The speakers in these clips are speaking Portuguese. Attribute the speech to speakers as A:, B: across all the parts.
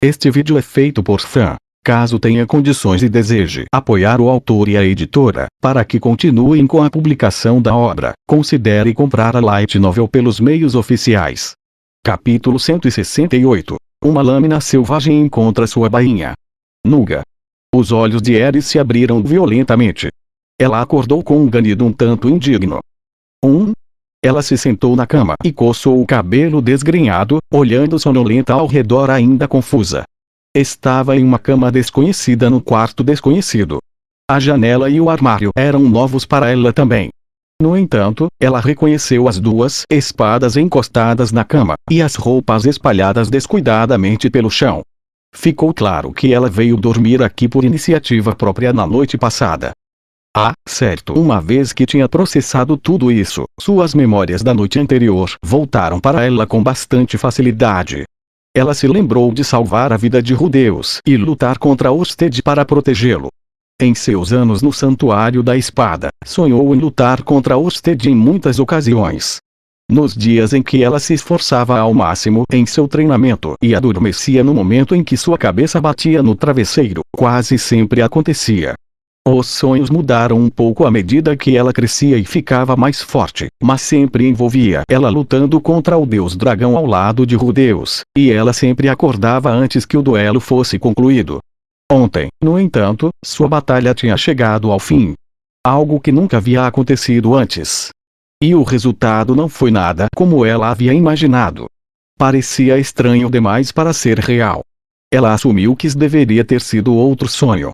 A: Este vídeo é feito por fã. Caso tenha condições e deseje apoiar o autor e a editora, para que continuem com a publicação da obra, considere comprar a light novel pelos meios oficiais. Capítulo 168. Uma lâmina selvagem encontra sua bainha. Nuga. Os olhos de Aerys se abriram violentamente. Ela acordou com um ganido um tanto indigno. Ela se sentou na cama e coçou o cabelo desgrenhado, olhando sonolenta ao redor ainda confusa. Estava em uma cama desconhecida no quarto desconhecido. A janela e o armário eram novos para ela também. No entanto, ela reconheceu as duas espadas encostadas na cama, e as roupas espalhadas descuidadamente pelo chão. Ficou claro que ela veio dormir aqui por iniciativa própria na noite passada. Certo. Uma vez que tinha processado tudo isso, suas memórias da noite anterior voltaram para ela com bastante facilidade. Ela se lembrou de salvar a vida de Rudeus e lutar contra Orsted para protegê-lo. Em seus anos no Santuário da Espada, sonhou em lutar contra Orsted em muitas ocasiões. Nos dias em que ela se esforçava ao máximo em seu treinamento e adormecia no momento em que sua cabeça batia no travesseiro, quase sempre acontecia. Os sonhos mudaram um pouco à medida que ela crescia e ficava mais forte, mas sempre envolvia ela lutando contra o deus dragão ao lado de Rudeus, e ela sempre acordava antes que o duelo fosse concluído. Ontem, no entanto, sua batalha tinha chegado ao fim. Algo que nunca havia acontecido antes. E o resultado não foi nada como ela havia imaginado. Parecia estranho demais para ser real. Ela assumiu que isso deveria ter sido outro sonho.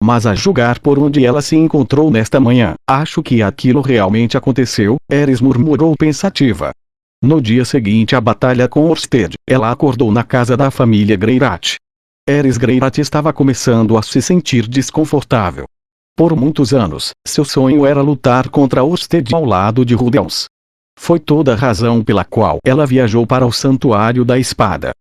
A: Mas a julgar por onde ela se encontrou nesta manhã, acho que aquilo realmente aconteceu, Aerys murmurou pensativa. No dia seguinte à batalha com Orsted, ela acordou na casa da família Greirat. Aerys Greirat estava começando a se sentir desconfortável. Por muitos anos, seu sonho era lutar contra Orsted ao lado de Rudeus. Foi toda a razão pela qual ela viajou para o Santuário da Espada.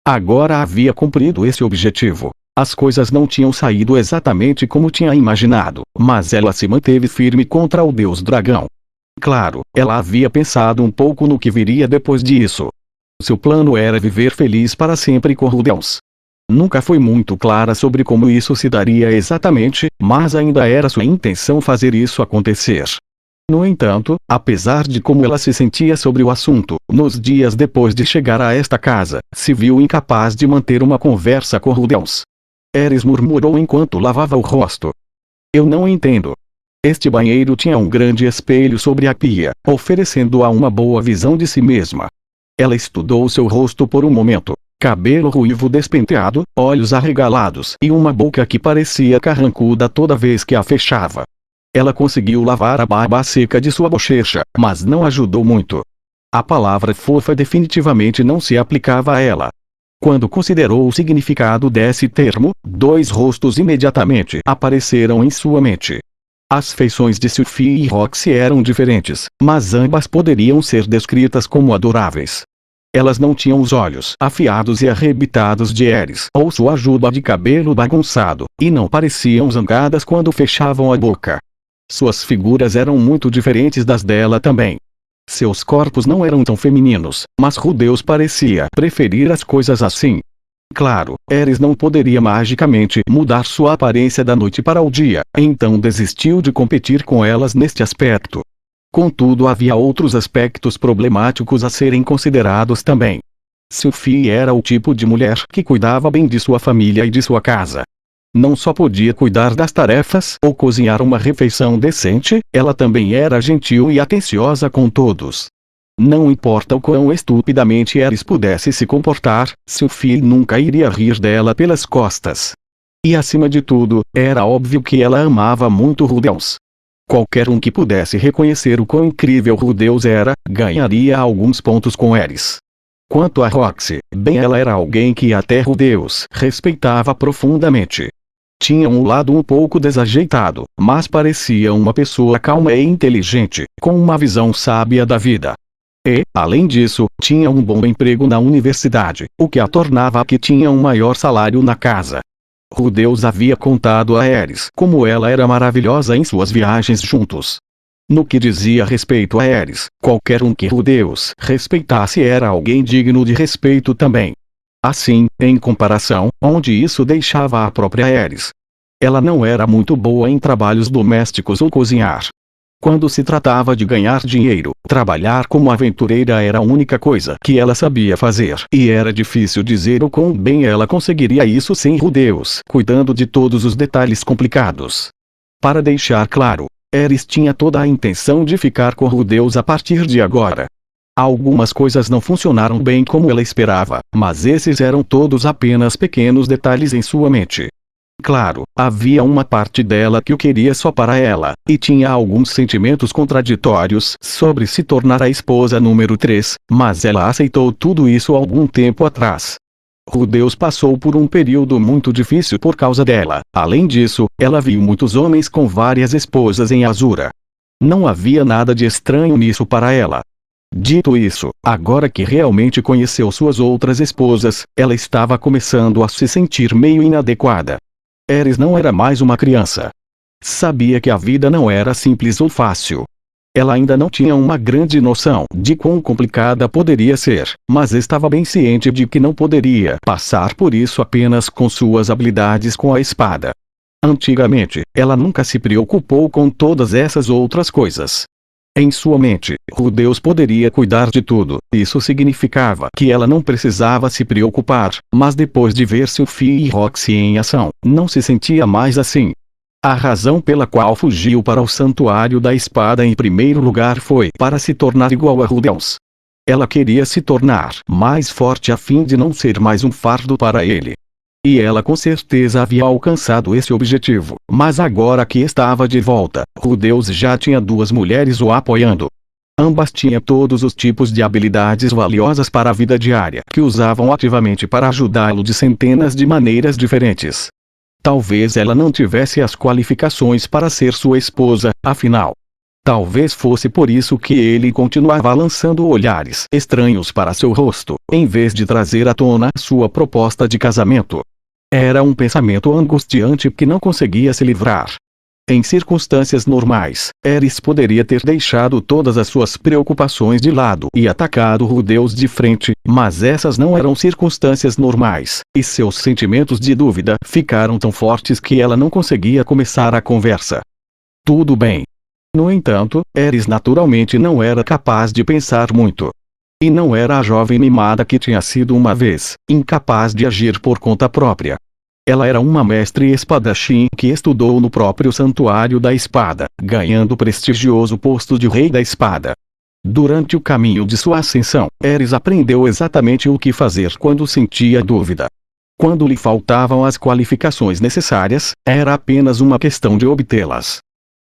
A: Agora havia cumprido esse objetivo. As coisas não tinham saído exatamente como tinha imaginado, mas ela se manteve firme contra o deus dragão. Claro, ela havia pensado um pouco no que viria depois disso. Seu plano era viver feliz para sempre com Rudeus. Nunca foi muito clara sobre como isso se daria exatamente, mas ainda era sua intenção fazer isso acontecer. No entanto, apesar de como ela se sentia sobre o assunto, nos dias depois de chegar a esta casa, se viu incapaz de manter uma conversa com Rudeus. Aerys murmurou enquanto lavava o rosto. Eu não entendo. Este banheiro tinha um grande espelho sobre a pia, oferecendo-a uma boa visão de si mesma. Ela estudou seu rosto por um momento. Cabelo ruivo despenteado, olhos arregalados e uma boca que parecia carrancuda toda vez que a fechava. Ela conseguiu lavar a barba seca de sua bochecha, mas não ajudou muito. A palavra fofa definitivamente não se aplicava a ela. Quando considerou o significado desse termo, dois rostos imediatamente apareceram em sua mente. As feições de Sophie e Roxy eram diferentes, mas ambas poderiam ser descritas como adoráveis. Elas não tinham os olhos afiados e arrebitados de Aerys ou sua juba de cabelo bagunçado, e não pareciam zangadas quando fechavam a boca. Suas figuras eram muito diferentes das dela também. Seus corpos não eram tão femininos, mas Rudeus parecia preferir as coisas assim. Claro, Aerys não poderia magicamente mudar sua aparência da noite para o dia, então desistiu de competir com elas neste aspecto. Contudo, havia outros aspectos problemáticos a serem considerados também. Sophie era o tipo de mulher que cuidava bem de sua família e de sua casa. Não só podia cuidar das tarefas ou cozinhar uma refeição decente, ela também era gentil e atenciosa com todos. Não importa o quão estupidamente Aerys pudesse se comportar, Sophie nunca iria rir dela pelas costas. E acima de tudo, era óbvio que ela amava muito Rudeus. Qualquer um que pudesse reconhecer o quão incrível Rudeus era, ganharia alguns pontos com Aerys. Quanto a Roxy, bem, ela era alguém que até Rudeus respeitava profundamente. Tinha um lado um pouco desajeitado, mas parecia uma pessoa calma e inteligente, com uma visão sábia da vida. E, além disso, tinha um bom emprego na universidade, o que a tornava que tinha um maior salário na casa. Rudeus havia contado a Aerys como ela era maravilhosa em suas viagens juntos. No que dizia respeito a Aerys, qualquer um que Rudeus respeitasse era alguém digno de respeito também. Assim, em comparação, onde isso deixava a própria Ares. Ela não era muito boa em trabalhos domésticos ou cozinhar. Quando se tratava de ganhar dinheiro, trabalhar como aventureira era a única coisa que ela sabia fazer. E era difícil dizer o quão bem ela conseguiria isso sem Rudeus cuidando de todos os detalhes complicados. Para deixar claro, Ares tinha toda a intenção de ficar com Rudeus a partir de agora. Algumas coisas não funcionaram bem como ela esperava, mas esses eram todos apenas pequenos detalhes em sua mente. Claro, havia uma parte dela que o queria só para ela, e tinha alguns sentimentos contraditórios sobre se tornar a esposa número 3, mas ela aceitou tudo isso algum tempo atrás. Rudeus passou por um período muito difícil por causa dela. Além disso, ela viu muitos homens com várias esposas em Azura. Não havia nada de estranho nisso para ela. Dito isso, agora que realmente conheceu suas outras esposas, ela estava começando a se sentir meio inadequada. Ares não era mais uma criança. Sabia que a vida não era simples ou fácil. Ela ainda não tinha uma grande noção de quão complicada poderia ser, mas estava bem ciente de que não poderia passar por isso apenas com suas habilidades com a espada. Antigamente, ela nunca se preocupou com todas essas outras coisas. Em sua mente, Rudeus poderia cuidar de tudo. Isso significava que ela não precisava se preocupar, mas depois de ver Sophie e Roxy em ação, não se sentia mais assim. A razão pela qual fugiu para o Santuário da Espada em primeiro lugar foi para se tornar igual a Rudeus. Ela queria se tornar mais forte a fim de não ser mais um fardo para ele. E ela com certeza havia alcançado esse objetivo, mas agora que estava de volta, Rudeus já tinha 2 mulheres o apoiando. Ambas tinham todos os tipos de habilidades valiosas para a vida diária que usavam ativamente para ajudá-lo de centenas de maneiras diferentes. Talvez ela não tivesse as qualificações para ser sua esposa, afinal. Talvez fosse por isso que ele continuava lançando olhares estranhos para seu rosto, em vez de trazer à tona sua proposta de casamento. Era um pensamento angustiante que não conseguia se livrar. Em circunstâncias normais, Ares poderia ter deixado todas as suas preocupações de lado e atacado Rudeus de frente, mas essas não eram circunstâncias normais, e seus sentimentos de dúvida ficaram tão fortes que ela não conseguia começar a conversa. Tudo bem. No entanto, Ares naturalmente não era capaz de pensar muito. E não era a jovem mimada que tinha sido uma vez, incapaz de agir por conta própria. Ela era uma mestre espadachim que estudou no próprio Santuário da Espada, ganhando o prestigioso posto de Rei da Espada. Durante o caminho de sua ascensão, Ares aprendeu exatamente o que fazer quando sentia dúvida. Quando lhe faltavam as qualificações necessárias, era apenas uma questão de obtê-las.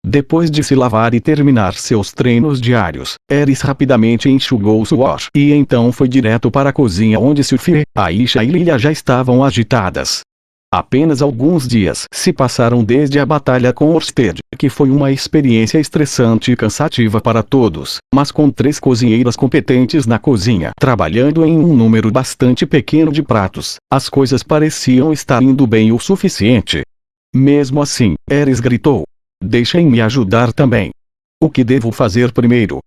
A: Depois de se lavar e terminar seus treinos diários, Ares rapidamente enxugou o suor e então foi direto para a cozinha onde Sophie, Aisha e Lilia já estavam agitadas. Apenas alguns dias se passaram desde a batalha com Orsted, que foi uma experiência estressante e cansativa para todos, mas com 3 cozinheiras competentes na cozinha trabalhando em um número bastante pequeno de pratos, as coisas pareciam estar indo bem o suficiente. Mesmo assim, Ares gritou: "Deixem-me ajudar também. O que devo fazer primeiro?"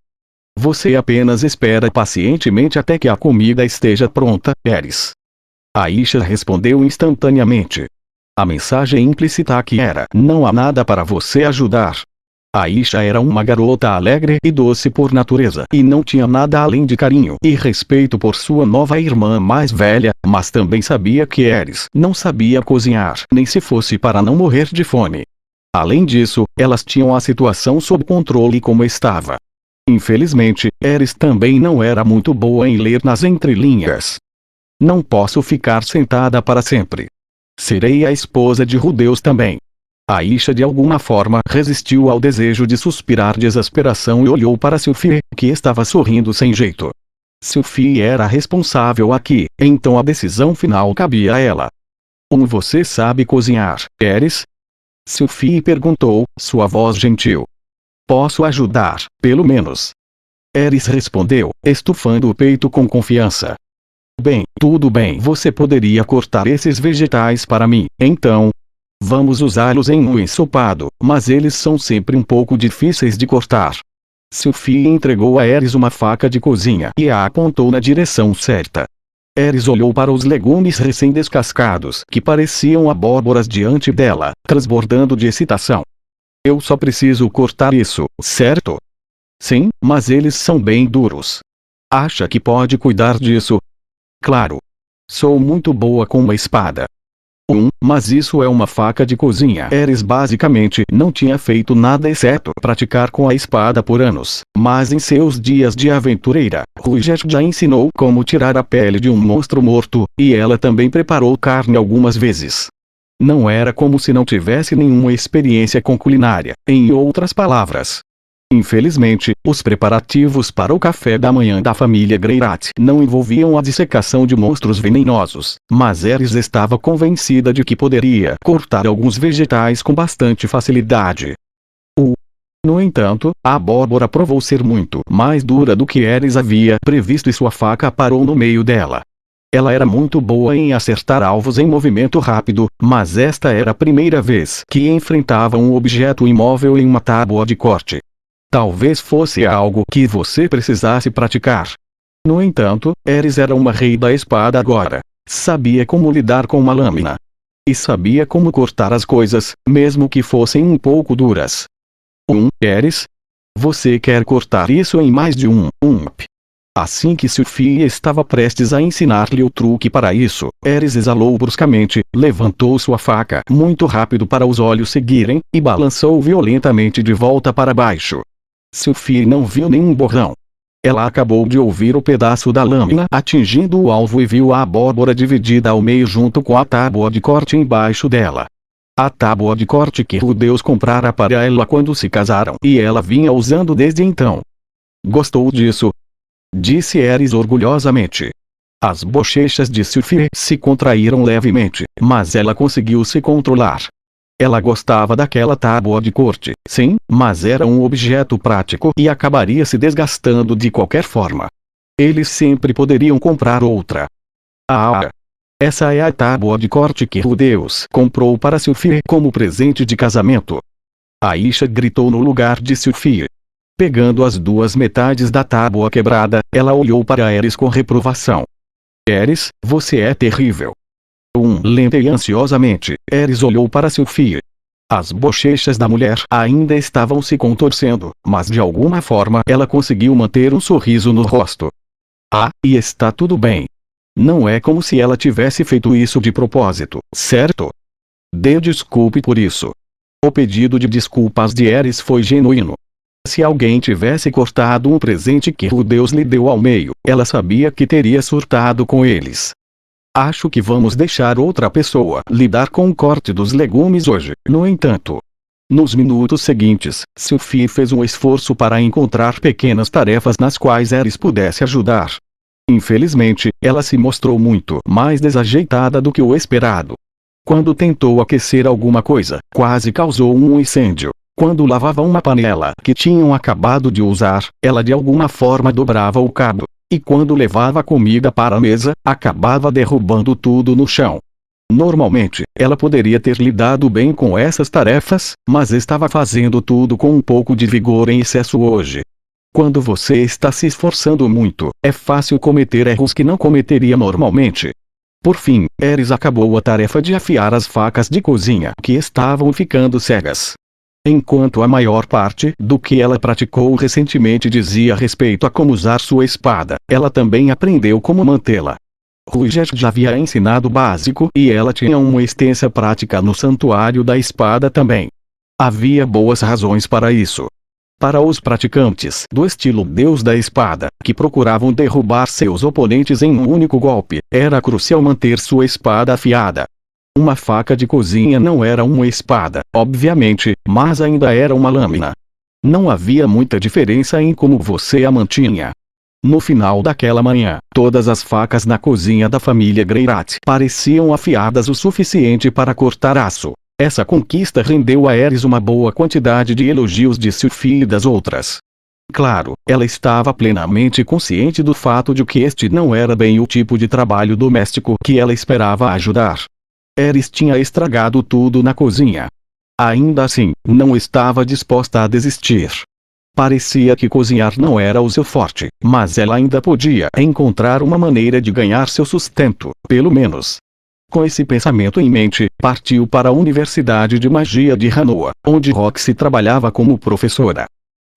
A: "Você apenas espera pacientemente até que a comida esteja pronta, Ares." Aisha respondeu instantaneamente. A mensagem implícita aqui era: "Não há nada para você ajudar." Aisha era uma garota alegre e doce por natureza e não tinha nada além de carinho e respeito por sua nova irmã mais velha, mas também sabia que Ares não sabia cozinhar, nem se fosse para não morrer de fome. Além disso, elas tinham a situação sob controle como estava. Infelizmente, Ares também não era muito boa em ler nas entrelinhas. "Não posso ficar sentada para sempre. Serei a esposa de Rudeus também." Aisha de alguma forma resistiu ao desejo de suspirar de exasperação e olhou para Sophie, que estava sorrindo sem jeito. Sophie era responsável aqui, então a decisão final cabia a ela. Você sabe cozinhar, Ares?" Sophie perguntou, sua voz gentil. "Posso ajudar, pelo menos." Ares respondeu, estufando o peito com confiança. "Bem, tudo bem. Você poderia cortar esses vegetais para mim, então? Vamos usá-los em um ensopado, mas eles são sempre um pouco difíceis de cortar." Sophie entregou a Ares uma faca de cozinha e a apontou na direção certa. Ares olhou para os legumes recém-descascados que pareciam abóboras diante dela, transbordando de excitação. Eu só preciso cortar isso, certo? Sim, mas eles são bem duros. Acha que pode cuidar disso? Claro. Sou muito boa com uma espada. Mas isso é uma faca de cozinha. Ares basicamente não tinha feito nada exceto praticar com a espada por anos. Mas em seus dias de aventureira, Ruiger já ensinou como tirar a pele de um monstro morto, e ela também preparou carne algumas vezes. Não era como se não tivesse nenhuma experiência com culinária, em outras palavras. Infelizmente, os preparativos para o café da manhã da família Greirat não envolviam a dissecação de monstros venenosos, mas Ares estava convencida de que poderia cortar alguns vegetais com bastante facilidade. No entanto, a abóbora provou ser muito mais dura do que Ares havia previsto e sua faca parou no meio dela. Ela era muito boa em acertar alvos em movimento rápido, mas esta era a primeira vez que enfrentava um objeto imóvel em uma tábua de corte. Talvez fosse algo que você precisasse praticar. No entanto, Ares era uma rei da espada agora. Sabia como lidar com uma lâmina. E sabia como cortar as coisas, mesmo que fossem um pouco duras. Ares? Você quer cortar isso em mais de um up? Assim que Sophie estava prestes a ensinar-lhe o truque para isso, Ares exalou bruscamente, levantou sua faca muito rápido para os olhos seguirem, e balançou violentamente de volta para baixo. Sophie não viu nenhum borrão. Ela acabou de ouvir o pedaço da lâmina atingindo o alvo e viu a abóbora dividida ao meio junto com a tábua de corte embaixo dela. A tábua de corte que Rudeus comprara para ela quando se casaram e ela vinha usando desde então. Gostou disso? Disse Ares orgulhosamente. As bochechas de Sophie se contraíram levemente, mas ela conseguiu se controlar. Ela gostava daquela tábua de corte, sim, mas era um objeto prático e acabaria se desgastando de qualquer forma. Eles sempre poderiam comprar outra. Essa é a tábua de corte que Rudeus comprou para Sophie como presente de casamento. Aisha gritou no lugar de Sophie. Pegando as duas metades da tábua quebrada, ela olhou para Ares com reprovação. Ares, você é terrível. Lenta e ansiosamente, Ares olhou para Sophie. As bochechas da mulher ainda estavam se contorcendo, mas de alguma forma ela conseguiu manter um sorriso no rosto. E está tudo bem. Não é como se ela tivesse feito isso de propósito, certo? Dê desculpe por isso. O pedido de desculpas de Ares foi genuíno. Se alguém tivesse cortado um presente que Rudeus lhe deu ao meio, ela sabia que teria surtado com eles. Acho que vamos deixar outra pessoa lidar com o corte dos legumes hoje. No entanto, nos minutos seguintes, Sophie fez um esforço para encontrar pequenas tarefas nas quais Ares pudesse ajudar. Infelizmente, ela se mostrou muito mais desajeitada do que o esperado. Quando tentou aquecer alguma coisa, quase causou um incêndio. Quando lavava uma panela que tinham acabado de usar, ela de alguma forma dobrava o cabo. E quando levava comida para a mesa, acabava derrubando tudo no chão. Normalmente, ela poderia ter lidado bem com essas tarefas, mas estava fazendo tudo com um pouco de vigor em excesso hoje. Quando você está se esforçando muito, é fácil cometer erros que não cometeria normalmente. Por fim, Ares acabou a tarefa de afiar as facas de cozinha que estavam ficando cegas. Enquanto a maior parte do que ela praticou recentemente dizia respeito a como usar sua espada, ela também aprendeu como mantê-la. Ruiger já havia ensinado o básico e ela tinha uma extensa prática no santuário da espada também. Havia boas razões para isso. Para os praticantes do estilo Deus da Espada, que procuravam derrubar seus oponentes em um único golpe, era crucial manter sua espada afiada. Uma faca de cozinha não era uma espada, obviamente, mas ainda era uma lâmina. Não havia muita diferença em como você a mantinha. No final daquela manhã, todas as facas na cozinha da família Greirat pareciam afiadas o suficiente para cortar aço. Essa conquista rendeu a Ares uma boa quantidade de elogios de Sophie e das outras. Claro, ela estava plenamente consciente do fato de que este não era bem o tipo de trabalho doméstico que ela esperava ajudar. Ares tinha estragado tudo na cozinha. Ainda assim, não estava disposta a desistir. Parecia que cozinhar não era o seu forte, mas ela ainda podia encontrar uma maneira de ganhar seu sustento, pelo menos. Com esse pensamento em mente, partiu para a Universidade de Magia de Hanoa, onde Roxy trabalhava como professora.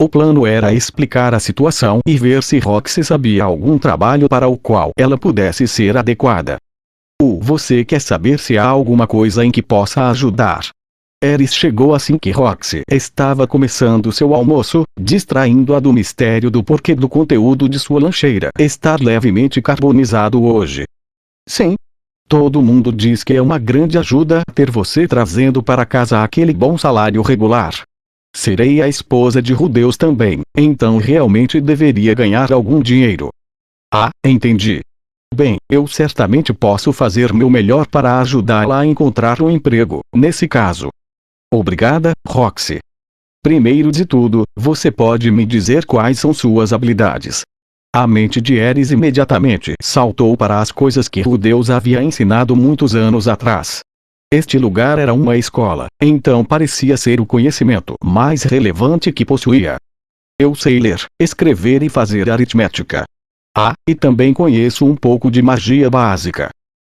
A: O plano era explicar a situação e ver se Roxy sabia algum trabalho para o qual ela pudesse ser adequada. Você quer saber se há alguma coisa em que possa ajudar? Eris chegou assim que Roxy estava começando seu almoço, distraindo-a do mistério do porquê do conteúdo de sua lancheira estar levemente carbonizado hoje. Sim. Todo mundo diz que é uma grande ajuda ter você trazendo para casa aquele bom salário regular. Serei a esposa de Rudeus também, então realmente deveria ganhar algum dinheiro. Ah, entendi. Bem, eu certamente posso fazer meu melhor para ajudá-la a encontrar um emprego, nesse caso. Obrigada, Roxy. Primeiro de tudo, você pode me dizer quais são suas habilidades? A mente de Eris imediatamente saltou para as coisas que Rudeus havia ensinado muitos anos atrás. Este lugar era uma escola, então parecia ser o conhecimento mais relevante que possuía. Eu sei ler, escrever e fazer aritmética. Ah, e também conheço um pouco de magia básica.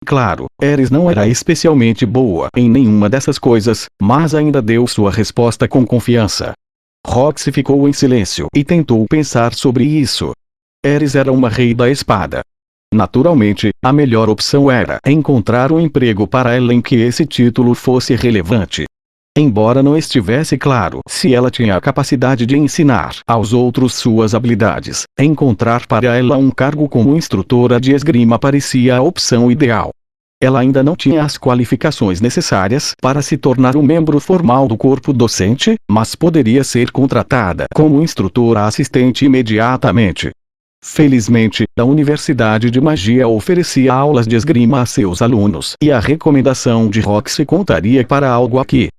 A: Claro, Eris não era especialmente boa em nenhuma dessas coisas, mas ainda deu sua resposta com confiança. Roxy ficou em silêncio e tentou pensar sobre isso. Eris era uma rei da espada. Naturalmente, a melhor opção era encontrar um emprego para ela em que esse título fosse relevante. Embora não estivesse claro se ela tinha a capacidade de ensinar aos outros suas habilidades, encontrar para ela um cargo como instrutora de esgrima parecia a opção ideal. Ela ainda não tinha as qualificações necessárias para se tornar um membro formal do corpo docente, mas poderia ser contratada como instrutora assistente imediatamente. Felizmente, a Universidade de Magia oferecia aulas de esgrima a seus alunos e a recomendação de Roxy contaria para algo aqui.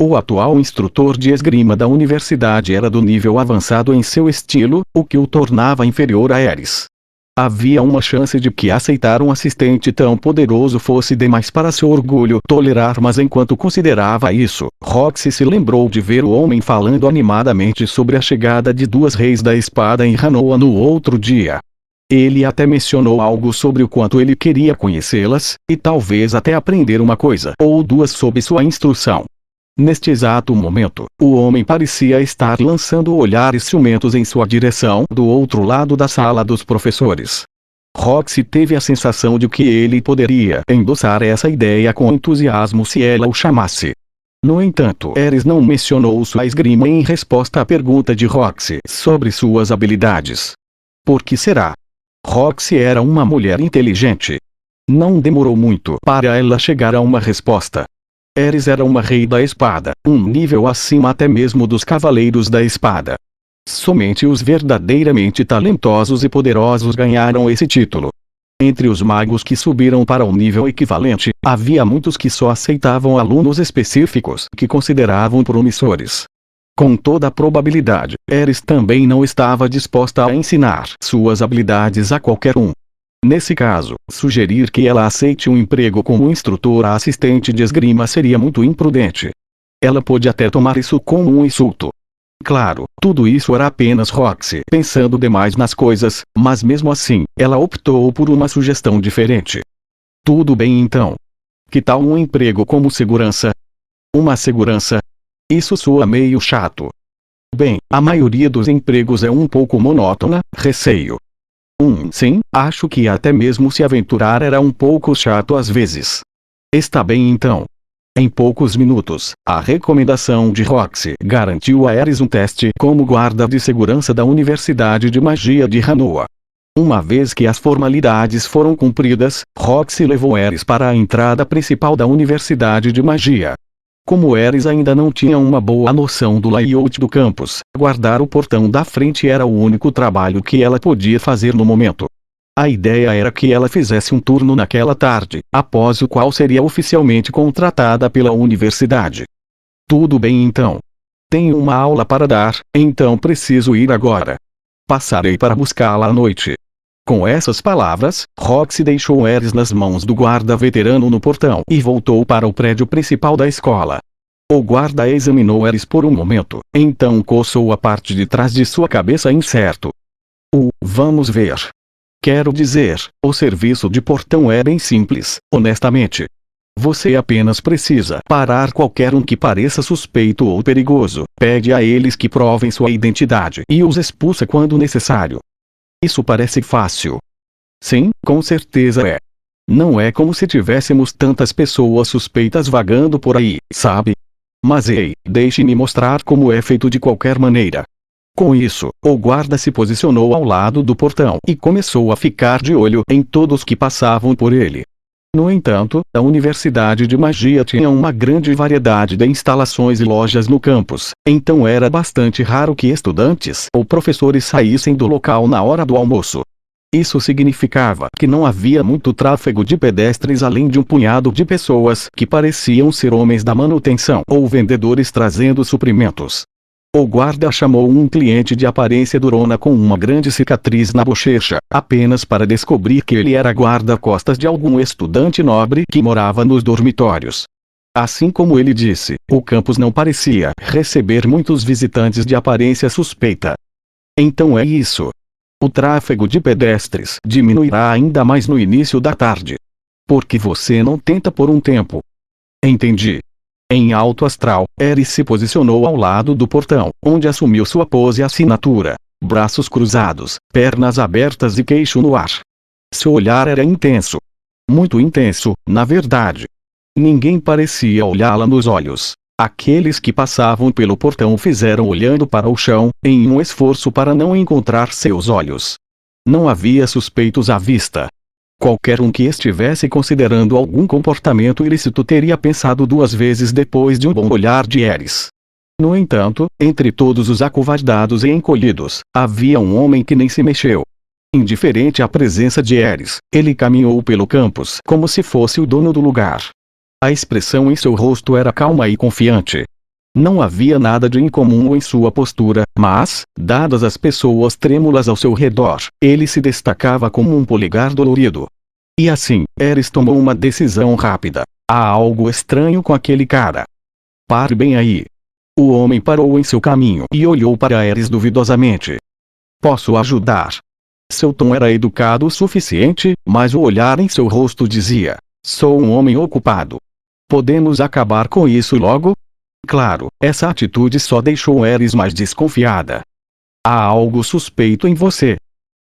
A: O atual instrutor de esgrima da universidade era do nível avançado em seu estilo, o que o tornava inferior a Eris. Havia uma chance de que aceitar um assistente tão poderoso fosse demais para seu orgulho tolerar, mas enquanto considerava isso, Roxy se lembrou de ver o homem falando animadamente sobre a chegada de duas reis da espada em Hanoa no outro dia. Ele até mencionou algo sobre o quanto ele queria conhecê-las, e talvez até aprender uma coisa ou duas sob sua instrução. Neste exato momento, o homem parecia estar lançando olhares ciumentos em sua direção do outro lado da sala dos professores. Roxy teve a sensação de que ele poderia endossar essa ideia com entusiasmo se ela o chamasse. No entanto, Eris não mencionou sua esgrima em resposta à pergunta de Roxy sobre suas habilidades. Por que será? Roxy era uma mulher inteligente. Não demorou muito para ela chegar a uma resposta. Eris era uma rei da espada, um nível acima até mesmo dos cavaleiros da espada. Somente os verdadeiramente talentosos e poderosos ganharam esse título. Entre os magos que subiram para o nível equivalente, havia muitos que só aceitavam alunos específicos que consideravam promissores. Com toda a probabilidade, Eris também não estava disposta a ensinar suas habilidades a qualquer um. Nesse caso, sugerir que ela aceite um emprego como instrutora assistente de esgrima seria muito imprudente. Ela pôde até tomar isso como um insulto. Claro, tudo isso era apenas Roxy pensando demais nas coisas, mas mesmo assim, ela optou por uma sugestão diferente. Tudo bem então. Que tal um emprego como segurança? Uma segurança? Isso soa meio chato. Bem, a maioria dos empregos é um pouco monótona, receio. Sim, acho que até mesmo se aventurar era um pouco chato às vezes. Está bem então. Em poucos minutos, a recomendação de Roxy garantiu a Eris um teste como guarda de segurança da Universidade de Magia de Hanoa. Uma vez que as formalidades foram cumpridas, Roxy levou Eris para a entrada principal da Universidade de Magia. Como Eris ainda não tinha uma boa noção do layout do campus, guardar o portão da frente era o único trabalho que ela podia fazer no momento. A ideia era que ela fizesse um turno naquela tarde, após o qual seria oficialmente contratada pela universidade. Tudo bem então. Tenho uma aula para dar, então preciso ir agora. Passarei para buscá-la à noite. Com essas palavras, Roxy deixou Eris nas mãos do guarda veterano no portão e voltou para o prédio principal da escola. O guarda examinou Ares por um momento, então coçou a parte de trás de sua cabeça incerto. Vamos ver. Quero dizer, o serviço de portão é bem simples, honestamente. Você apenas precisa parar qualquer um que pareça suspeito ou perigoso, pede a eles que provem sua identidade e os expulsa quando necessário. Isso parece fácil. Sim, com certeza é. Não é como se tivéssemos tantas pessoas suspeitas vagando por aí, sabe? Mas ei, deixe-me mostrar como é feito de qualquer maneira. Com isso, o guarda se posicionou ao lado do portão e começou a ficar de olho em todos que passavam por ele. No entanto, a Universidade de Magia tinha uma grande variedade de instalações e lojas no campus, então era bastante raro que estudantes ou professores saíssem do local na hora do almoço. Isso significava que não havia muito tráfego de pedestres além de um punhado de pessoas que pareciam ser homens da manutenção ou vendedores trazendo suprimentos. O guarda chamou um cliente de aparência durona com uma grande cicatriz na bochecha, apenas para descobrir que ele era guarda-costas de algum estudante nobre que morava nos dormitórios. Assim como ele disse, o campus não parecia receber muitos visitantes de aparência suspeita. Então é isso. O tráfego de pedestres diminuirá ainda mais no início da tarde. Porque você não tenta por um tempo. Entendi. Em alto astral, Ares se posicionou ao lado do portão, onde assumiu sua pose e assinatura. Braços cruzados, pernas abertas e queixo no ar. Seu olhar era intenso. Muito intenso, na verdade. Ninguém parecia olhá-la nos olhos. Aqueles que passavam pelo portão o fizeram olhando para o chão, em um esforço para não encontrar seus olhos. Não havia suspeitos à vista. Qualquer um que estivesse considerando algum comportamento ilícito teria pensado duas vezes depois de um bom olhar de Ares. No entanto, entre todos os acovardados e encolhidos, havia um homem que nem se mexeu. Indiferente à presença de Ares, ele caminhou pelo campus como se fosse o dono do lugar. A expressão em seu rosto era calma e confiante. Não havia nada de incomum em sua postura, mas, dadas as pessoas trêmulas ao seu redor, ele se destacava como um polegar dolorido. E assim, Ares tomou uma decisão rápida. Há algo estranho com aquele cara. Pare bem aí. O homem parou em seu caminho e olhou para Ares duvidosamente. Posso ajudar? Seu tom era educado o suficiente, mas o olhar em seu rosto dizia: sou um homem ocupado. Podemos acabar com isso logo? Claro, essa atitude só deixou Ares mais desconfiada. Há algo suspeito em você.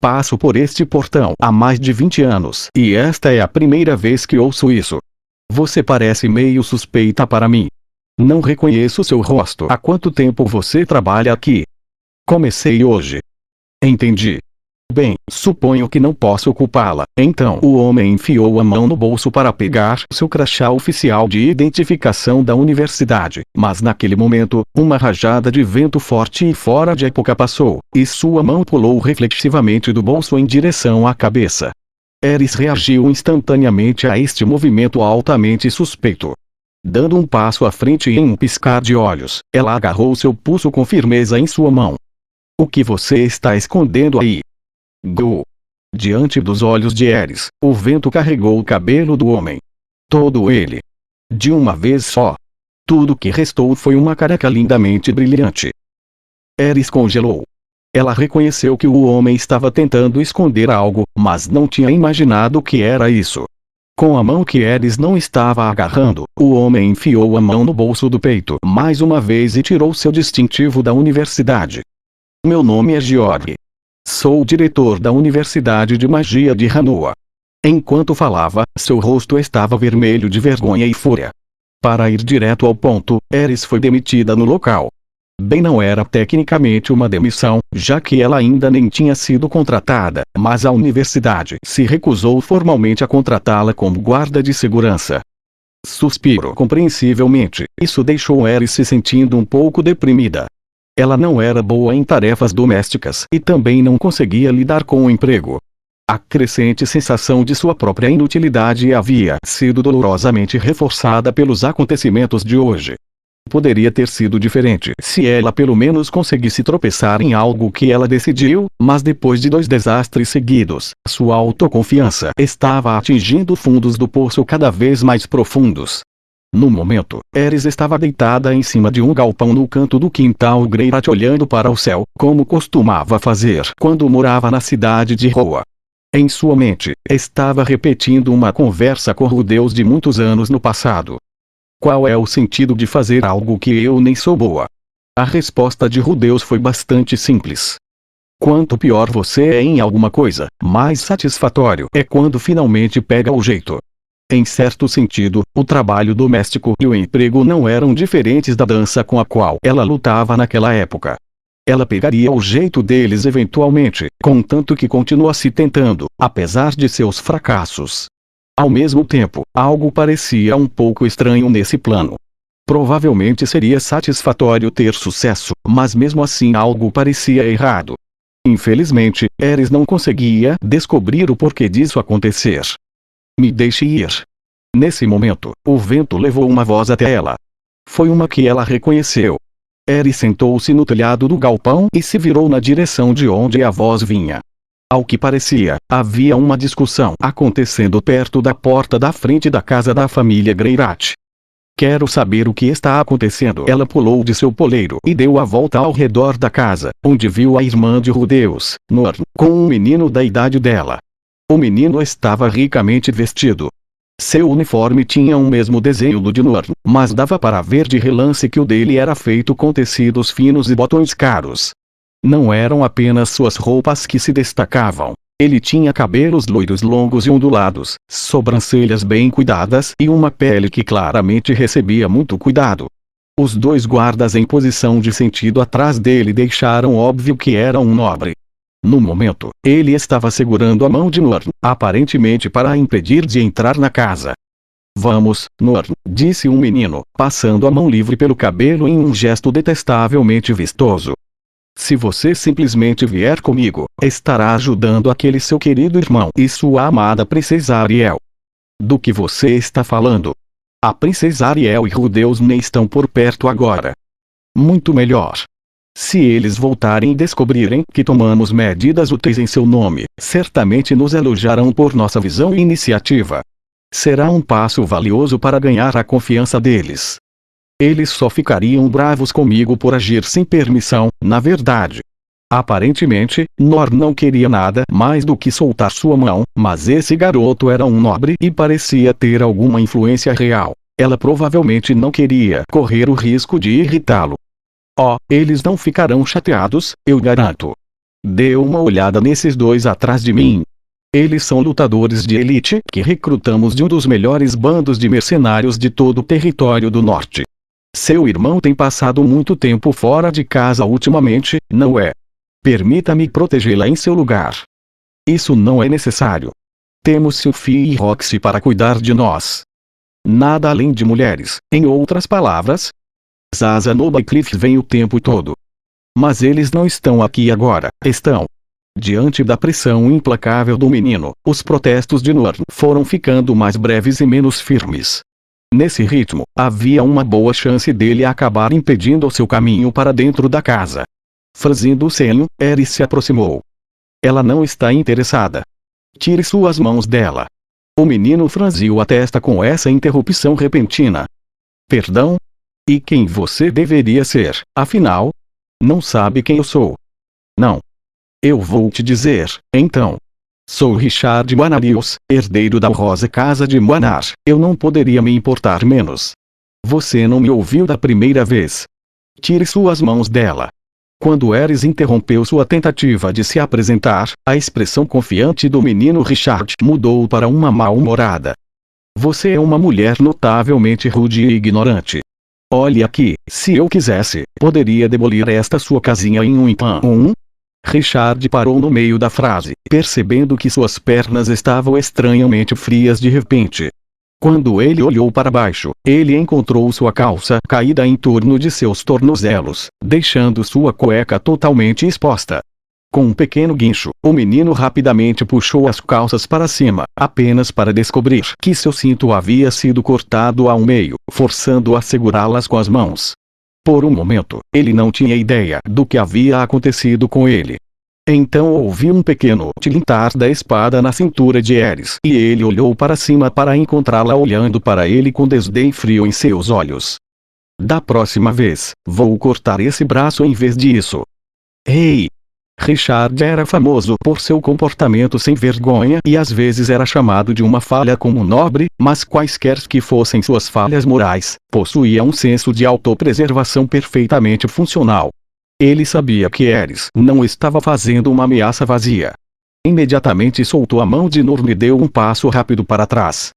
A: Passo por este portão há mais de 20 anos e esta é a primeira vez que ouço isso. Você parece meio suspeita para mim. Não reconheço seu rosto. Há quanto tempo você trabalha aqui? Comecei hoje. Entendi. Bem, suponho que não posso ocupá-la. Então o homem enfiou a mão no bolso para pegar seu crachá oficial de identificação da universidade, mas naquele momento, uma rajada de vento forte e fora de época passou, e sua mão pulou reflexivamente do bolso em direção à cabeça. Ares reagiu instantaneamente a este movimento altamente suspeito. Dando um passo à frente e em um piscar de olhos, ela agarrou seu pulso com firmeza em sua mão. O que você está escondendo aí? Go! Diante dos olhos de Ares, o vento carregou o cabelo do homem. Todo ele. De uma vez só. Tudo que restou foi uma careca lindamente brilhante. Ares congelou. Ela reconheceu que o homem estava tentando esconder algo, mas não tinha imaginado que era isso. Com a mão que Ares não estava agarrando, o homem enfiou a mão no bolso do peito mais uma vez e tirou seu distintivo da universidade. Meu nome é Georg. Sou o diretor da Universidade de Magia de Hanoa. Enquanto falava, seu rosto estava vermelho de vergonha e fúria. Para ir direto ao ponto, Ares foi demitida no local. Bem, não era tecnicamente uma demissão, já que ela ainda nem tinha sido contratada, mas a universidade se recusou formalmente a contratá-la como guarda de segurança. Suspirou compreensivelmente. Isso deixou Ares se sentindo um pouco deprimida. Ela não era boa em tarefas domésticas e também não conseguia lidar com o emprego. A crescente sensação de sua própria inutilidade havia sido dolorosamente reforçada pelos acontecimentos de hoje. Poderia ter sido diferente se ela pelo menos conseguisse tropeçar em algo que ela decidiu, mas depois de 2 desastres seguidos, sua autoconfiança estava atingindo fundos do poço cada vez mais profundos. No momento, Ares estava deitada em cima de um galpão no canto do quintal Greirat olhando para o céu, como costumava fazer quando morava na cidade de Roa. Em sua mente, estava repetindo uma conversa com o Deus de muitos anos no passado. Qual é o sentido de fazer algo que eu nem sou boa? A resposta de Rudeus foi bastante simples. Quanto pior você é em alguma coisa, mais satisfatório é quando finalmente pega o jeito. Em certo sentido, o trabalho doméstico e o emprego não eram diferentes da dança com a qual ela lutava naquela época. Ela pegaria o jeito deles eventualmente, contanto que continuasse tentando, apesar de seus fracassos. Ao mesmo tempo, algo parecia um pouco estranho nesse plano. Provavelmente seria satisfatório ter sucesso, mas mesmo assim algo parecia errado. Infelizmente, Ares não conseguia descobrir o porquê disso acontecer. Me deixe ir. Nesse momento, o vento levou uma voz até ela. Foi uma que ela reconheceu. Ares sentou-se no telhado do galpão e se virou na direção de onde a voz vinha. Ao que parecia, havia uma discussão acontecendo perto da porta da frente da casa da família Greirat. Quero saber o que está acontecendo. Ela pulou de seu poleiro e deu a volta ao redor da casa, onde viu a irmã de Rudeus, Norn, com um menino da idade dela. O menino estava ricamente vestido. Seu uniforme tinha o mesmo desenho do de Norn, mas dava para ver de relance que o dele era feito com tecidos finos e botões caros. Não eram apenas suas roupas que se destacavam. Ele tinha cabelos loiros longos e ondulados, sobrancelhas bem cuidadas e uma pele que claramente recebia muito cuidado. Os dois guardas em posição de sentido atrás dele deixaram óbvio que era um nobre. No momento, ele estava segurando a mão de Norn, aparentemente para a impedir de entrar na casa. Vamos, Norn, disse um menino, passando a mão livre pelo cabelo em um gesto detestavelmente vistoso. Se você simplesmente vier comigo, estará ajudando aquele seu querido irmão e sua amada princesa Ariel. Do que você está falando? A princesa Ariel e Rudeus nem estão por perto agora. Muito melhor. Se eles voltarem e descobrirem que tomamos medidas úteis em seu nome, certamente nos elogiarão por nossa visão e iniciativa. Será um passo valioso para ganhar a confiança deles. Eles só ficariam bravos comigo por agir sem permissão, na verdade. Aparentemente, Norn não queria nada mais do que soltar sua mão, mas esse garoto era um nobre e parecia ter alguma influência real. Ela provavelmente não queria correr o risco de irritá-lo. Oh, eles não ficarão chateados, eu garanto. Dê uma olhada nesses dois atrás de mim. Eles são lutadores de elite que recrutamos de um dos melhores bandos de mercenários de todo o território do norte. Seu irmão tem passado muito tempo fora de casa ultimamente, não é? Permita-me protegê-la em seu lugar. Isso não é necessário. Temos Sophie e Roxy para cuidar de nós. Nada além de mulheres, em outras palavras. Zaza, Noba e Cliff vêm o tempo todo. Mas eles não estão aqui agora, estão? Diante da pressão implacável do menino, os protestos de Norn foram ficando mais breves e menos firmes. Nesse ritmo, havia uma boa chance dele acabar impedindo o seu caminho para dentro da casa. Franzindo o senho, Ares se aproximou. Ela não está interessada. Tire suas mãos dela. O menino franziu a testa com essa interrupção repentina. Perdão? E quem você deveria ser, afinal? Não sabe quem eu sou? Não. Eu vou te dizer, então. Sou Richard Manarius, herdeiro da honrosa casa de Manar. Eu não poderia me importar menos. Você não me ouviu da primeira vez. Tire suas mãos dela. Quando Ares interrompeu sua tentativa de se apresentar, a expressão confiante do menino Richard mudou para uma mal-humorada. Você é uma mulher notavelmente rude e ignorante. Olhe aqui, se eu quisesse, poderia demolir esta sua casinha em um impã. Richard parou no meio da frase, percebendo que suas pernas estavam estranhamente frias de repente. Quando ele olhou para baixo, ele encontrou sua calça caída em torno de seus tornozelos, deixando sua cueca totalmente exposta. Com um pequeno guincho, o menino rapidamente puxou as calças para cima, apenas para descobrir que seu cinto havia sido cortado ao meio, forçando-o a segurá-las com as mãos. Por um momento, ele não tinha ideia do que havia acontecido com ele. Então ouviu um pequeno tilintar da espada na cintura de Ares, e ele olhou para cima para encontrá-la olhando para ele com desdém frio em seus olhos. Da próxima vez, vou cortar esse braço em vez disso. Ei! Richard era famoso por seu comportamento sem vergonha e às vezes era chamado de uma falha como nobre, mas quaisquer que fossem suas falhas morais, possuía um senso de autopreservação perfeitamente funcional. Ele sabia que Ares não estava fazendo uma ameaça vazia. Imediatamente soltou a mão de Norn e deu um passo rápido para trás.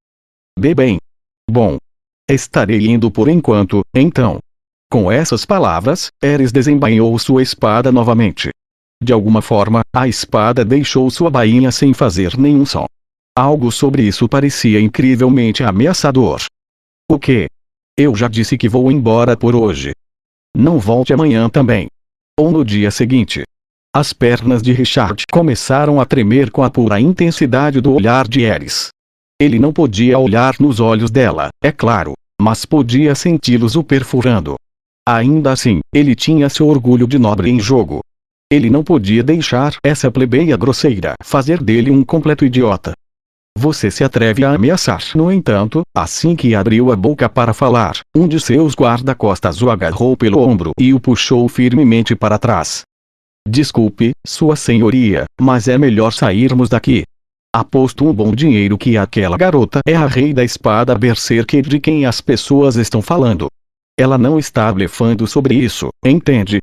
A: Bem. Bom. Estarei indo por enquanto, então. Com essas palavras, Ares desembainhou sua espada novamente. De alguma forma, a espada deixou sua bainha sem fazer nenhum som. Algo sobre isso parecia incrivelmente ameaçador. O quê? Eu já disse que vou embora por hoje. Não volte amanhã também. Ou no dia seguinte. As pernas de Richard começaram a tremer com a pura intensidade do olhar de Ares. Ele não podia olhar nos olhos dela, é claro, mas podia senti-los o perfurando. Ainda assim, ele tinha seu orgulho de nobre em jogo. Ele não podia deixar essa plebeia grosseira fazer dele um completo idiota. Você se atreve a ameaçar. No entanto, assim que abriu a boca para falar, um de seus guarda-costas o agarrou pelo ombro e o puxou firmemente para trás. Desculpe, sua senhoria, mas é melhor sairmos daqui. Aposto um bom dinheiro que aquela garota é a rei da espada berserker de quem as pessoas estão falando. Ela não está blefando sobre isso, entende?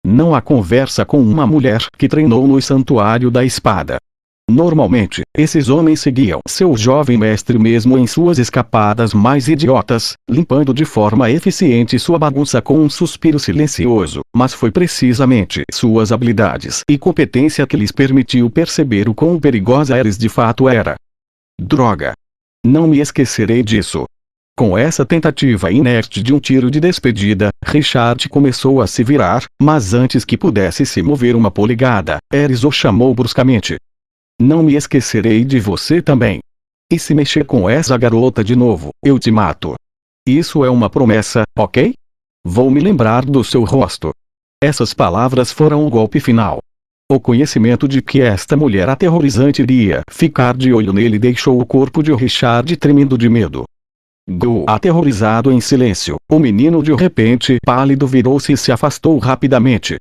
A: Não há conversa com uma mulher que treinou no santuário da espada. Normalmente, esses homens seguiam seu jovem mestre mesmo em suas escapadas mais idiotas, limpando de forma eficiente sua bagunça com um suspiro silencioso, mas foi precisamente suas habilidades e competência que lhes permitiu perceber o quão perigosa Ares de fato era. Droga! Não me esquecerei disso. Com essa tentativa inerte de um tiro de despedida, Richard começou a se virar, mas antes que pudesse se mover uma polegada, Ares o chamou bruscamente. Não me esquecerei de você também. E se mexer com essa garota de novo, eu te mato. Isso é uma promessa, ok? Vou me lembrar do seu rosto. Essas palavras foram o golpe final. O conhecimento de que esta mulher aterrorizante iria ficar de olho nele deixou o corpo de Richard tremendo de medo. Aterrorizado em silêncio, o menino de repente pálido virou-se e se afastou rapidamente.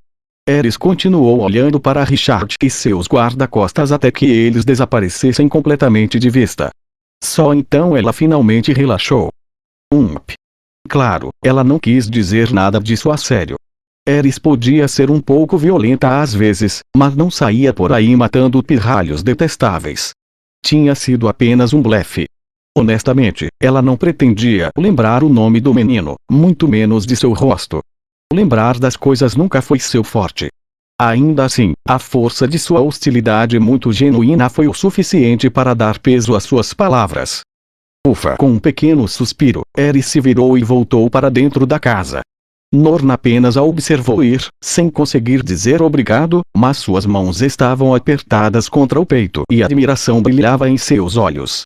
A: Ares continuou olhando para Richard e seus guarda-costas até que eles desaparecessem completamente de vista. Só então ela finalmente relaxou. Claro, ela não quis dizer nada disso a sério. Ares podia ser um pouco violenta às vezes, mas não saía por aí matando pirralhos detestáveis. Tinha sido apenas um blefe. Honestamente, ela não pretendia lembrar o nome do menino, muito menos de seu rosto. Lembrar das coisas nunca foi seu forte. Ainda assim, a força de sua hostilidade muito genuína foi o suficiente para dar peso às suas palavras. Ufa! Com um pequeno suspiro, Ares se virou e voltou para dentro da casa. Norn apenas a observou ir, sem conseguir dizer obrigado, mas suas mãos estavam apertadas contra o peito e a admiração brilhava em seus olhos.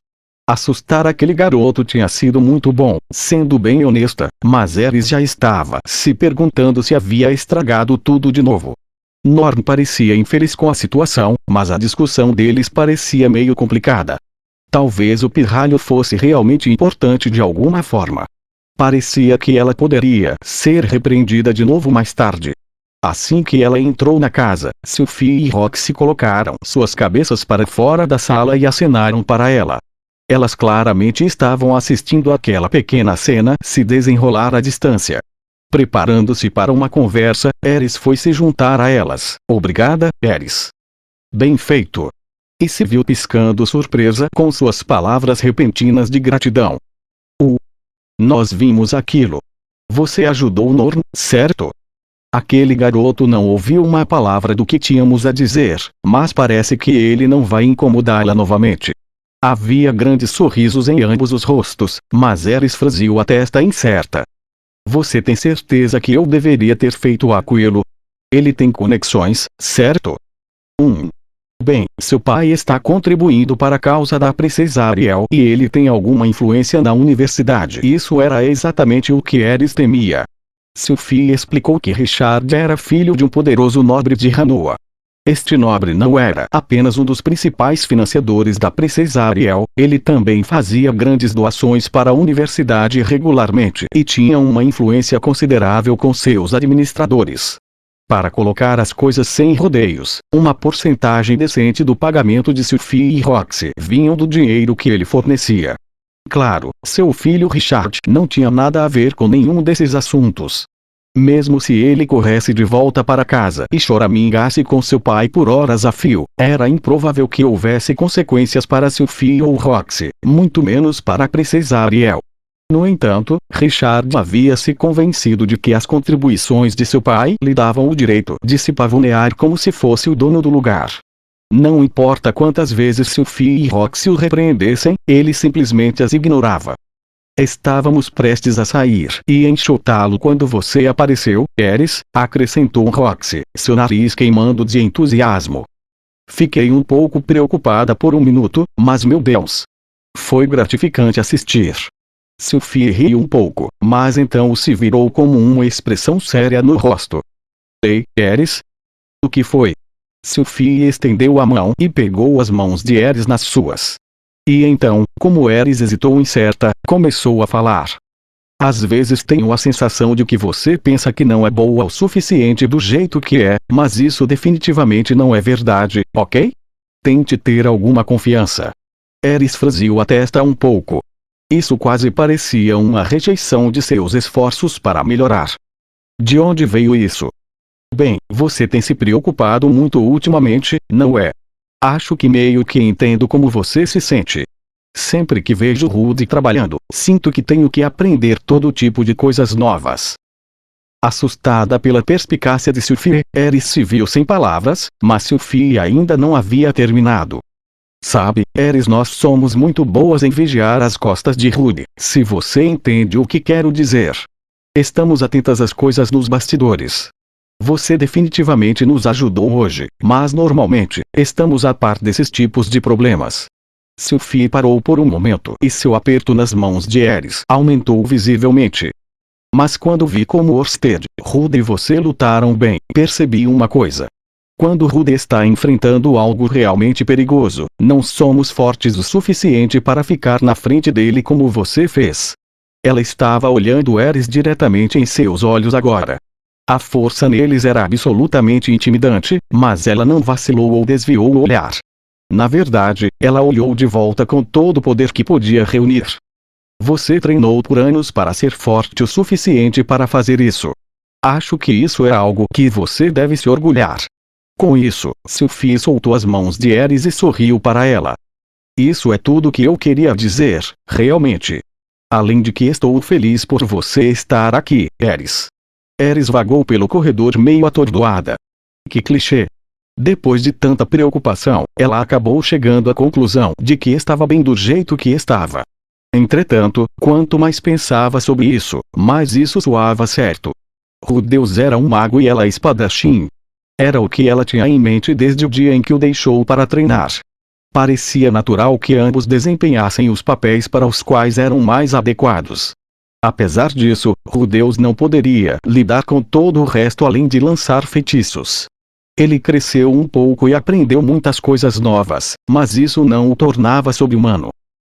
A: Assustar aquele garoto tinha sido muito bom, sendo bem honesta, mas Ares já estava se perguntando se havia estragado tudo de novo. Norn parecia infeliz com a situação, mas a discussão deles parecia meio complicada. Talvez o pirralho fosse realmente importante de alguma forma. Parecia que ela poderia ser repreendida de novo mais tarde. Assim que ela entrou na casa, Sophie e Roxy colocaram suas cabeças para fora da sala e acenaram para ela. Elas claramente estavam assistindo aquela pequena cena se desenrolar à distância. Preparando-se para uma conversa, Ares foi se juntar a elas. Obrigada, Ares. Bem feito. E se viu piscando surpresa com suas palavras repentinas de gratidão. Nós vimos aquilo. Você ajudou Norn, certo? Aquele garoto não ouviu uma palavra do que tínhamos a dizer, mas parece que ele não vai incomodá-la novamente. Havia grandes sorrisos em ambos os rostos, mas Ares franziu a testa incerta. Você tem certeza que eu deveria ter feito aquilo? Ele tem conexões, certo? Bem, seu pai está contribuindo para a causa da princesa Ariel e ele tem alguma influência na universidade. Isso era exatamente o que Ares temia. Sophie explicou que Richard era filho de um poderoso nobre de Hanoa. Este nobre não era apenas um dos principais financiadores da princesa Ariel, ele também fazia grandes doações para a universidade regularmente e tinha uma influência considerável com seus administradores. Para colocar as coisas sem rodeios, uma porcentagem decente do pagamento de Sophie e Roxy vinham do dinheiro que ele fornecia. Claro, seu filho Richard não tinha nada a ver com nenhum desses assuntos. Mesmo se ele corresse de volta para casa e choramingasse com seu pai por horas a fio, era improvável que houvesse consequências para Sophie ou Roxy, muito menos para a princesa Ariel. No entanto, Richard havia se convencido de que as contribuições de seu pai lhe davam o direito de se pavonear como se fosse o dono do lugar. Não importa quantas vezes Sophie e Roxy o repreendessem, ele simplesmente as ignorava. Estávamos prestes a sair e enxotá-lo quando você apareceu, Eris, acrescentou Roxy, seu nariz queimando de entusiasmo. Fiquei um pouco preocupada por um minuto, mas meu Deus! Foi gratificante assistir. Sophie riu um pouco, mas então se virou com uma expressão séria no rosto. Ei, Eris? O que foi? Sophie estendeu a mão e pegou as mãos de Eris nas suas. E então, como Eris hesitou incerta, começou a falar. Às vezes tenho a sensação de que você pensa que não é boa o suficiente do jeito que é, mas isso definitivamente não é verdade, ok? Tente ter alguma confiança. Eris franziu a testa um pouco. Isso quase parecia uma rejeição de seus esforços para melhorar. De onde veio isso? Bem, você tem se preocupado muito ultimamente, não é? Acho que meio que entendo como você se sente. Sempre que vejo Rudy trabalhando, sinto que tenho que aprender todo tipo de coisas novas. Assustada pela perspicácia de Sophie, Eris se viu sem palavras, mas Sophie ainda não havia terminado. Sabe, Eris, nós somos muito boas em vigiar as costas de Rudy, se você entende o que quero dizer. Estamos atentas às coisas nos bastidores. Você definitivamente nos ajudou hoje, mas normalmente, estamos a par desses tipos de problemas. Sophie parou por um momento e seu aperto nas mãos de Eris aumentou visivelmente. Mas quando vi como Orsted, Rudy e você lutaram bem, percebi uma coisa. Quando Rudy está enfrentando algo realmente perigoso, não somos fortes o suficiente para ficar na frente dele como você fez. Ela estava olhando Eris diretamente em seus olhos agora. A força neles era absolutamente intimidante, mas ela não vacilou ou desviou o olhar. Na verdade, ela olhou de volta com todo o poder que podia reunir. Você treinou por anos para ser forte o suficiente para fazer isso. Acho que isso é algo que você deve se orgulhar. Com isso, Sophie soltou as mãos de Eris e sorriu para ela. Isso é tudo que eu queria dizer, realmente. Além de que estou feliz por você estar aqui, Eris. Eris vagou pelo corredor meio atordoada. Que clichê. Depois de tanta preocupação, ela acabou chegando à conclusão de que estava bem do jeito que estava. Entretanto, quanto mais pensava sobre isso, mais isso soava certo. Rudeus era um mago e ela espadachim. Era o que ela tinha em mente desde o dia em que o deixou para treinar. Parecia natural que ambos desempenhassem os papéis para os quais eram mais adequados. Apesar disso, Rudeus não poderia lidar com todo o resto além de lançar feitiços. Ele cresceu um pouco e aprendeu muitas coisas novas, mas isso não o tornava sobre-humano.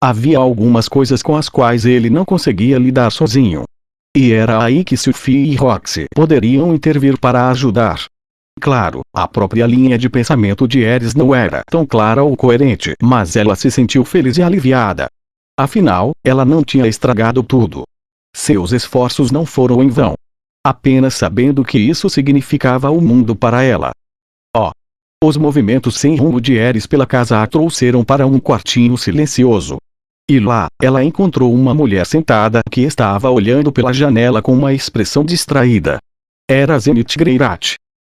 A: Havia algumas coisas com as quais ele não conseguia lidar sozinho. E era aí que Sophie e Roxy poderiam intervir para ajudar. Claro, a própria linha de pensamento de Eris não era tão clara ou coerente, mas ela se sentiu feliz e aliviada. Afinal, ela não tinha estragado tudo. Seus esforços não foram em vão. Apenas sabendo que isso significava o mundo para ela. Os movimentos sem rumo de Eris pela casa a trouxeram para um quartinho silencioso. E lá, ela encontrou uma mulher sentada que estava olhando pela janela com uma expressão distraída. Era Zenith Greirat.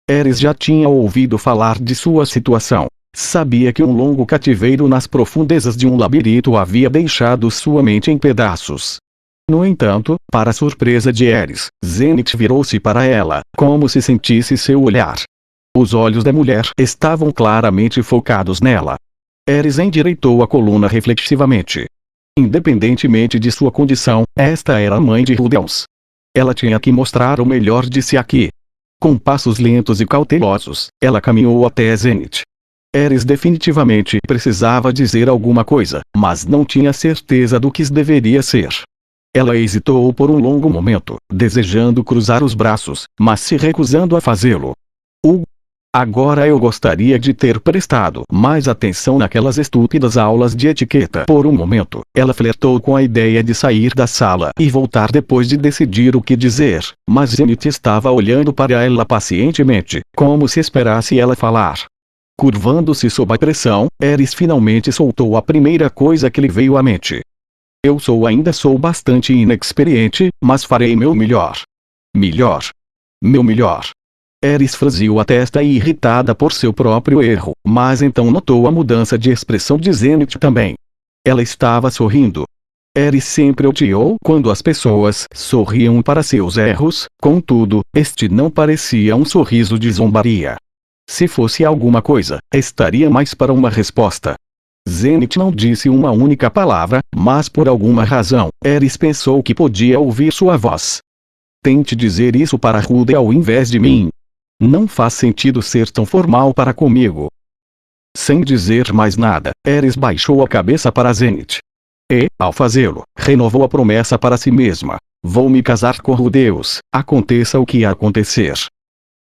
A: Eris já tinha ouvido falar de sua situação. Sabia que um longo cativeiro nas profundezas de um labirinto havia deixado sua mente em pedaços. No entanto, para surpresa de Eris, Zenith virou-se para ela, como se sentisse seu olhar. Os olhos da mulher estavam claramente focados nela. Eris endireitou a coluna reflexivamente. Independentemente de sua condição, esta era a mãe de Rudeus. Ela tinha que mostrar o melhor de si aqui. Com passos lentos e cautelosos, ela caminhou até Zenith. Ares definitivamente precisava dizer alguma coisa, mas não tinha certeza do que deveria ser. Ela hesitou por um longo momento, desejando cruzar os braços, mas se recusando a fazê-lo. Agora eu gostaria de ter prestado mais atenção naquelas estúpidas aulas de etiqueta. Por um momento, ela flertou com a ideia de sair da sala e voltar depois de decidir o que dizer, mas Zenith estava olhando para ela pacientemente, como se esperasse ela falar. Curvando-se sob a pressão, Ares finalmente soltou a primeira coisa que lhe veio à mente. Ainda sou bastante inexperiente, mas farei meu melhor. Melhor. Meu melhor. Ares franziu a testa irritada por seu próprio erro, mas então notou a mudança de expressão de Zenith também. Ela estava sorrindo. Ares sempre odiou quando as pessoas sorriam para seus erros, contudo, este não parecia um sorriso de zombaria. Se fosse alguma coisa, estaria mais para uma resposta. Zenith não disse uma única palavra, mas por alguma razão, Ares pensou que podia ouvir sua voz. Tente dizer isso para Rude ao invés de mim. Não faz sentido ser tão formal para comigo. Sem dizer mais nada, Ares baixou a cabeça para Zenith. E, ao fazê-lo, renovou a promessa para si mesma. Vou me casar com Rudeus, aconteça o que acontecer.